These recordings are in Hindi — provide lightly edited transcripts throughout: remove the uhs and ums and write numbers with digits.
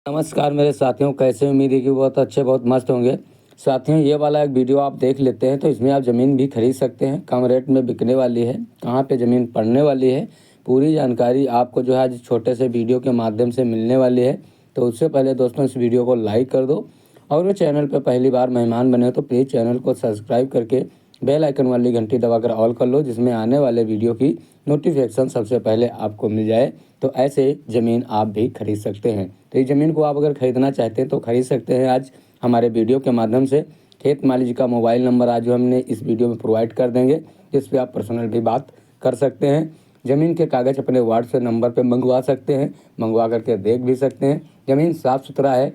नमस्कार मेरे साथियों, कैसे? उम्मीद है कि बहुत अच्छे, बहुत मस्त होंगे। साथियों, ये वाला एक वीडियो आप देख लेते हैं तो इसमें आप ज़मीन भी खरीद सकते हैं। कम रेट में बिकने वाली है, कहाँ पे ज़मीन पड़ने वाली है, पूरी जानकारी आपको जो है आज छोटे से वीडियो के माध्यम से मिलने वाली है। तो उससे पहले दोस्तों इस वीडियो को लाइक कर दो, और वो चैनल पर पहली बार मेहमान बने हो तो प्लीज़ चैनल को सब्सक्राइब करके बेल आइकन वाली घंटी दबाकर ऑल कर लो, जिसमें आने वाले वीडियो की नोटिफिकेशन सबसे पहले आपको मिल जाए। तो ऐसे ज़मीन आप भी खरीद सकते हैं। तो इस ज़मीन को आप अगर ख़रीदना चाहते हैं तो खरीद सकते हैं आज हमारे वीडियो के माध्यम से। खेत मालिक जी का मोबाइल नंबर आज जो हमने इस वीडियो में प्रोवाइड कर देंगे, जिस पे आप पर्सनल भी बात कर सकते हैं। ज़मीन के कागज़ अपने व्हाट्सएप नंबर पे मंगवा सकते हैं, मंगवा करके देख भी सकते हैं। ज़मीन साफ़ सुथरा है,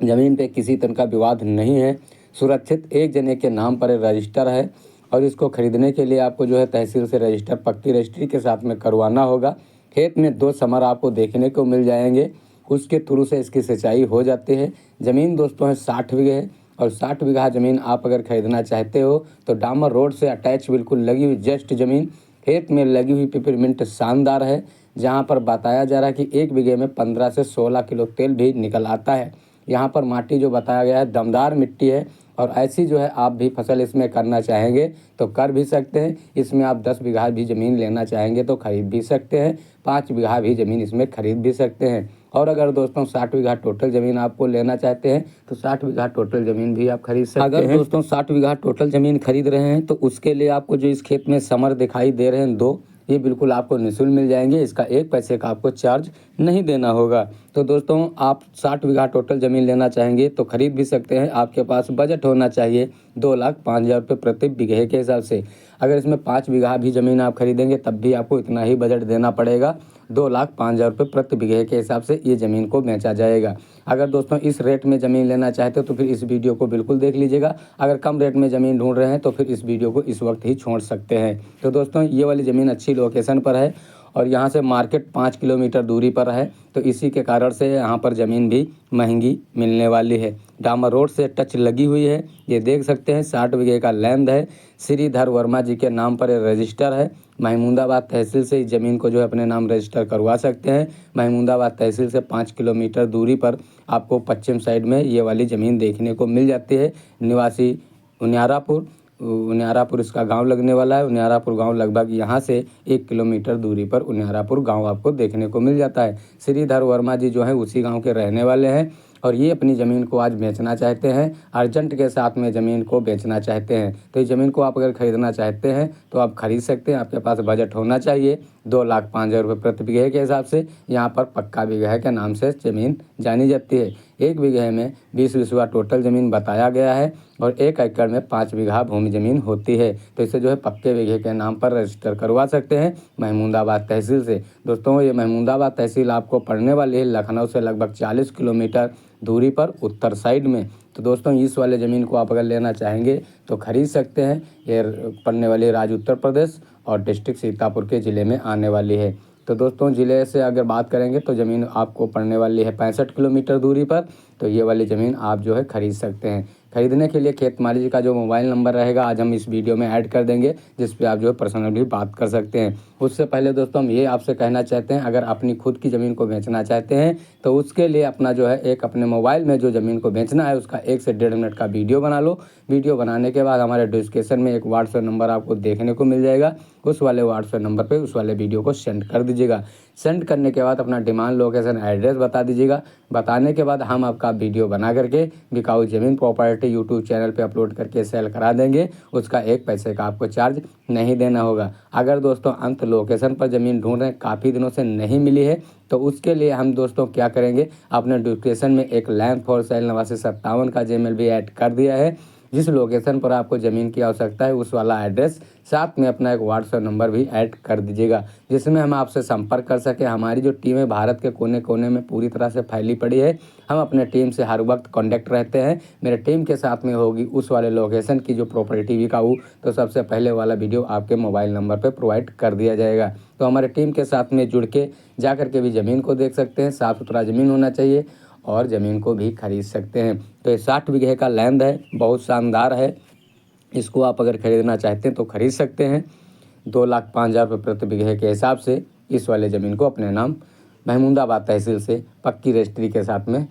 ज़मीन पे किसी तरह का विवाद नहीं है, सुरक्षित एक जने के नाम पर रजिस्टर है। और इसको खरीदने के लिए आपको जो है तहसील से रजिस्टर पक्की रजिस्ट्री के साथ में करवाना होगा। खेत में 2 समर आपको देखने को मिल जाएंगे, उसके थ्रू से इसकी सिंचाई हो जाती है। ज़मीन दोस्तों है 60 बीघे है, और 60 बीघा ज़मीन आप अगर खरीदना चाहते हो तो डामर रोड से अटैच बिल्कुल लगी हुई जस्ट ज़मीन, खेत में लगी हुई पिपरमिंट शानदार है, जहाँ पर बताया जा रहा है कि 1 बीघे में 15 से 16 किलो तेल भी निकल आता है। यहाँ पर माटी जो बताया गया है दमदार मिट्टी है, और ऐसी जो है आप भी फसल इसमें करना चाहेंगे तो कर भी सकते हैं। इसमें आप 10 बीघा भी ज़मीन लेना चाहेंगे तो खरीद भी सकते हैं, 5 बीघा भी ज़मीन इसमें खरीद भी सकते हैं। और अगर दोस्तों 60 बीघा टोटल ज़मीन आपको लेना चाहते हैं तो 60 बीघा टोटल ज़मीन भी आप खरीद सकते हैं। अगर दोस्तों 60 बीघा टोटल ज़मीन खरीद रहे हैं तो उसके लिए आपको जो इस खेत में समर दिखाई दे रहे हैं 2, ये बिल्कुल आपको निःशुल्क मिल जाएंगे। इसका 1 पैसे का आपको चार्ज नहीं देना होगा। तो दोस्तों आप 60 बीघा टोटल ज़मीन लेना चाहेंगे तो खरीद भी सकते हैं। आपके पास बजट होना चाहिए 2,05,000 रुपये प्रति बीघे के हिसाब से। अगर इसमें 5 बीघा भी ज़मीन आप खरीदेंगे तब भी आपको इतना ही बजट देना पड़ेगा, 2,05,000 रुपये प्रति बीघे के हिसाब से ये ज़मीन को बेचा जाएगा। अगर दोस्तों इस रेट में ज़मीन लेना चाहते हो तो फिर इस वीडियो को बिल्कुल देख लीजिएगा। अगर कम रेट में ज़मीन ढूंढ रहे हैं तो फिर इस वीडियो को इस वक्त ही छोड़ सकते हैं। तो दोस्तों ये वाली ज़मीन अच्छी लोकेशन पर है, और यहाँ से मार्केट 5 किलोमीटर दूरी पर है, तो इसी के कारण से यहाँ पर ज़मीन भी महंगी मिलने वाली है। डामर रोड से टच लगी हुई है, ये देख सकते हैं। 60 बीघे का लैंड है, श्रीधर वर्मा जी के नाम पर रजिस्टर है। महमूदाबाद तहसील से इस ज़मीन को जो है अपने नाम रजिस्टर करवा सकते हैं। महमूदाबाद तहसील से 5 किलोमीटर दूरी पर आपको पश्चिम साइड में ये वाली ज़मीन देखने को मिल जाती है। निवासी उनियारापुर इसका गांव लगने वाला है। उनियारापुर गांव लगभग यहाँ से 1 किलोमीटर दूरी पर उनियारापुर गांव आपको देखने को मिल जाता है। श्रीधर वर्मा जी जो है उसी गांव के रहने वाले हैं, और ये अपनी ज़मीन को आज बेचना चाहते हैं, अर्जेंट के साथ में ज़मीन को बेचना चाहते हैं। तो इस ज़मीन को आप अगर ख़रीदना चाहते हैं तो आप खरीद सकते हैं। आपके पास बजट होना चाहिए 2,05,000 रुपये प्रति बीघे के हिसाब से। यहाँ पर पक्का बीघा के नाम से ज़मीन जानी जाती है। 1 बीघे में 20 बिस्वा टोटल ज़मीन बताया गया है, और 1 एकड़ में 5 बीघा भूमि ज़मीन होती है। तो इसे जो है पक्के बीघे के नाम पर रजिस्टर करवा सकते हैं महमूदाबाद तहसील से। दोस्तों ये महमूदाबाद तहसील आपको पड़ने वाली है लखनऊ से लगभग 40 किलोमीटर दूरी पर उत्तर साइड में। तो दोस्तों इस वाले ज़मीन को आप अगर लेना चाहेंगे तो खरीद सकते हैं। ये पड़ने वाली राज्य उत्तर प्रदेश और डिस्ट्रिक्ट सीतापुर के ज़िले में आने वाली है। तो दोस्तों ज़िले से अगर बात करेंगे तो ज़मीन आपको पड़ने वाली है 65 किलोमीटर दूरी पर। तो ये वाली ज़मीन आप जो है खरीद सकते हैं। खरीदने के लिए खेत मालिक जी का जो मोबाइल नंबर रहेगा आज हम इस वीडियो में ऐड कर देंगे, जिस पे आप जो है पर्सनल भी बात कर सकते हैं। उससे पहले दोस्तों हम ये आपसे कहना चाहते हैं, अगर अपनी खुद की ज़मीन को बेचना चाहते हैं तो उसके लिए अपना जो है एक अपने मोबाइल में जो ज़मीन को बेचना है उसका 1 से 1.5 मिनट का वीडियो बना लो। वीडियो बनाने के बाद हमारे डिस्क्रिप्शन में एक व्हाट्सएप नंबर आपको देखने को मिल जाएगा, उस वाले व्हाट्सएप नंबर पर उस वाले वीडियो को सेंड कर दीजिएगा। सेंड करने के बाद अपना डिमांड लोकेशन एड्रेस बता दीजिएगा। बताने के बाद हम आपका वीडियो बना करके बिकाऊ ज़मीन प्रॉपर्टी यूट्यूब चैनल पे अपलोड करके सेल करा देंगे। उसका 1 पैसे का आपको चार्ज नहीं देना होगा। अगर दोस्तों अंत लोकेशन पर ज़मीन ढूंढ रहे हैं, काफ़ी दिनों से नहीं मिली है, तो उसके लिए हम दोस्तों क्या करेंगे, अपने डिस्क्रिप्शन में एक लैंड फॉर सेल 8957 का जीमेल भी ऐड कर दिया है। जिस लोकेशन पर आपको ज़मीन की आवश्यकता है उस वाला एड्रेस, साथ में अपना एक व्हाट्सएप नंबर भी ऐड कर दीजिएगा, जिसमें हम आपसे संपर्क कर सकें। हमारी जो टीम है भारत के कोने कोने में पूरी तरह से फैली पड़ी है। हम अपने टीम से हर वक्त कॉन्टैक्ट रहते हैं। मेरे टीम के साथ में होगी उस वाले लोकेशन की जो प्रॉपर्टी बिकाऊ, तो सबसे पहले वाला वीडियो आपके मोबाइल नंबर पर प्रोवाइड कर दिया जाएगा। तो हमारे टीम के साथ में जुड़ के जा करके भी ज़मीन को देख सकते हैं। साफ़ सुथरा ज़मीन होना चाहिए, और ज़मीन को भी खरीद सकते हैं। तो ये 60 बीघे का लैंड है, बहुत शानदार है। इसको आप अगर ख़रीदना चाहते हैं तो खरीद सकते हैं। 2,05,000 रुपये प्रति बीघे के हिसाब से इस वाले ज़मीन को अपने नाम महमूदाबाद तहसील से पक्की रजिस्ट्री के साथ में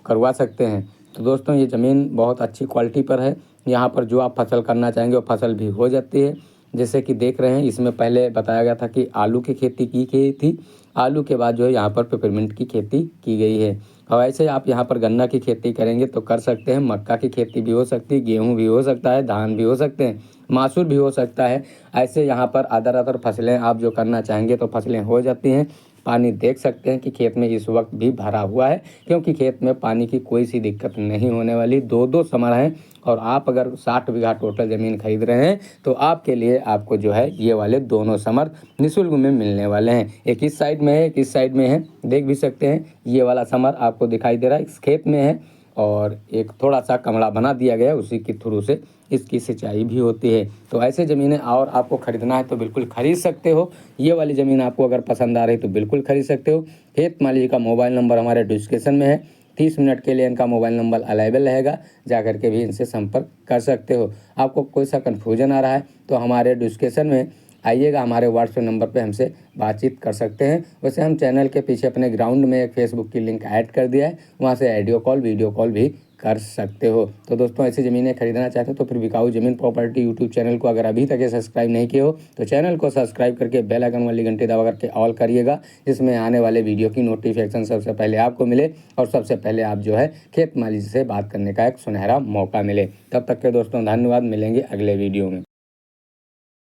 करवा सकते हैं। तो दोस्तों ये ज़मीन बहुत अच्छी क्वालिटी पर है। यहाँ पर जो आप फसल करना चाहेंगे वो फसल भी हो जाती है। जैसे कि देख रहे हैं, इसमें पहले बताया गया था कि आलू की खेती की गई थी, आलू के बाद जो है यहाँ पर पेपरमिंट की खेती की गई है। और ऐसे आप यहाँ पर गन्ना की खेती करेंगे तो कर सकते हैं, मक्का की खेती भी हो सकती है, गेहूँ भी हो सकता है, धान भी हो सकते हैं, मासूर भी हो सकता है। ऐसे यहाँ पर अदर फसलें आप जो करना चाहेंगे तो फसलें हो जाती हैं। पानी देख सकते हैं कि खेत में इस वक्त भी भरा हुआ है, क्योंकि खेत में पानी की कोई सी दिक्कत नहीं होने वाली। दो समर हैं और आप अगर 60 बीघा टोटल ज़मीन खरीद रहे हैं तो आपके लिए आपको जो है ये वाले दोनों समर निःशुल्क में मिलने वाले हैं। एक इस साइड में है, एक इस साइड में है, देख भी सकते हैं। ये वाला समर आपको दिखाई दे रहा है, इस खेत में है और एक थोड़ा सा कमरा बना दिया गया है, उसी के थ्रू से इसकी सिंचाई भी होती है। तो ऐसे ज़मीनें और आपको ख़रीदना है तो बिल्कुल ख़रीद सकते हो। ये वाली ज़मीन आपको अगर पसंद आ रही तो बिल्कुल ख़रीद सकते हो। खेत मालिक जी का मोबाइल नंबर हमारे डिस्क्रिप्शन में है। 30 मिनट के लिए इनका मोबाइल नंबर अवेलेबल रहेगा, जा कर के भी इनसे संपर्क कर सकते हो। आपको कोई सा कन्फ्यूजन आ रहा है तो हमारे डिस्क्रिप्शन में आइएगा, हमारे व्हाट्सएप नंबर पे हमसे बातचीत कर सकते हैं। वैसे हम चैनल के पीछे अपने ग्राउंड में एक फेसबुक की लिंक ऐड कर दिया है, वहाँ से ऑडियो कॉल वीडियो कॉल भी कर सकते हो। तो दोस्तों ऐसी ज़मीनें खरीदना चाहते हो तो फिर बिकाऊ ज़मीन प्रॉपर्टी यूट्यूब चैनल को अगर अभी तक ये सब्सक्राइब नहीं किए हो तो चैनल को सब्सक्राइब करके बेल आइकन वाली घंटी दबा करके ऑल करिएगा, जिसमें आने वाले वीडियो की नोटिफिकेशन सबसे पहले आपको मिले और सबसे पहले आप जो है खेत मालिक से बात करने का एक सुनहरा मौका मिले। तब तक के दोस्तों धन्यवाद, मिलेंगे अगले वीडियो में।